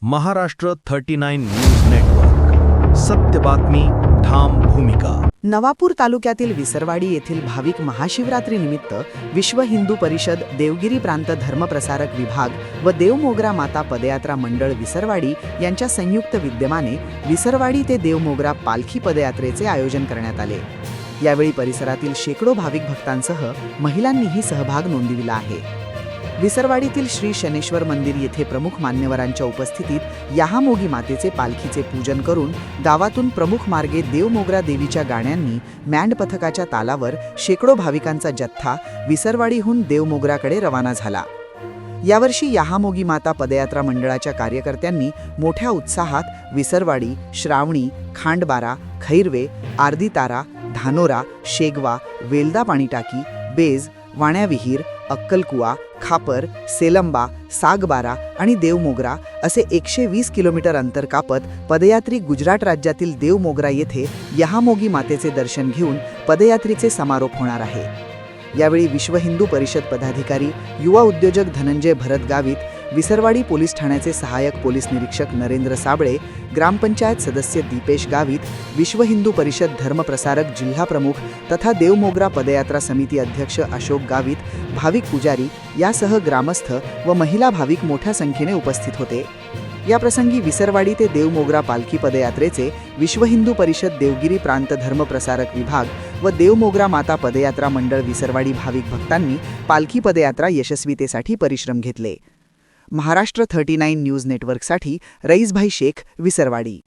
Maharashtra 39 news network. सत्य बातमी, ठाम भूमिका. नवापूर तालुक्यातील विसरवाडी येथील भाविक महाशिवरात्रीनिमित्त विश्व हिंदू परिषद देवगिरी प्रांत धर्मप्रसारक विभाग व देवमोगरा माता पदयात्रा मंडळ विसरवाडी यांच्या संयुक्त विद्यमाने विसरवाडी ते देवमोगरा पालखी पदयात्रेचे आयोजन करण्यात आले. यावेळी परिसरातील शेकडो भाविक भक्तांसह महिलांनीही सहभाग नोंदविला आहे. विसरवाडीतील श्री शनेश्वर मंदिर येथे प्रमुख मान्यवरांच्या उपस्थितीत यहामोगी मातेचे पालखीचे पूजन करून गावातून प्रमुख मार्गे देवमोगरा देवीच्या गाण्यांनी मँड पथकाच्या तालावर शेकडो भाविकांचा जथ्था विसरवाडीहून देवमोगराकडे रवाना झाला. यावर्षी यहामोगी माता पदयात्रा मंडळाच्या कार्यकर्त्यांनी मोठ्या उत्साहात विसरवाडी, श्रावणी, खांडबारा, खैरवे, आर्दीतारा, धानोरा, शेगवा, वेलदा पाणीटाकी, बेज, वाण्याविहीर, अक्कलकुवा, खापर, सेलंबा, सागबारा आणि देवमोगरा असे 120 किलोमीटर अंतर कापत पदयात्री गुजरात राज्यातील देवमोगरा येथे यहामोगी मातेचे दर्शन घेऊन पदयात्रेचे समारोप होणार आहे. यावेळी विश्व हिंदू परिषद पदाधिकारी, युवा उद्योजक धनंजय भरत गावित, विसरवाडी पोलीस ठाण्याचे सहाय्यक पोलीस निरीक्षक नरेंद्र साबळे, ग्रामपंचायत सदस्य दीपेश गावित, विश्व हिंदू परिषद धर्मप्रसारक जिल्हा प्रमुख तथा देवमोगरा पदयात्रा समिती अध्यक्ष अशोक गावित, भाविक पुजारी यासह ग्रामस्थ व महिला भाविक मोठ्या संख्येने उपस्थित होते. याप्रसंगी विसरवाडी ते देवमोगरा पालखी पदयात्रेचे विश्व हिंदू परिषद देवगिरी प्रांत धर्मप्रसारक विभाग व देवमोगरा माता पदयात्रा मंडळ विसरवाडी भाविक भक्तांनी पालखी पदयात्रा यशस्वीतेसाठी परिश्रम घेतले. महाराष्ट्र 39 न्यूज नेटवर्कसाठी रईसभाई शेख, विसरवाडी.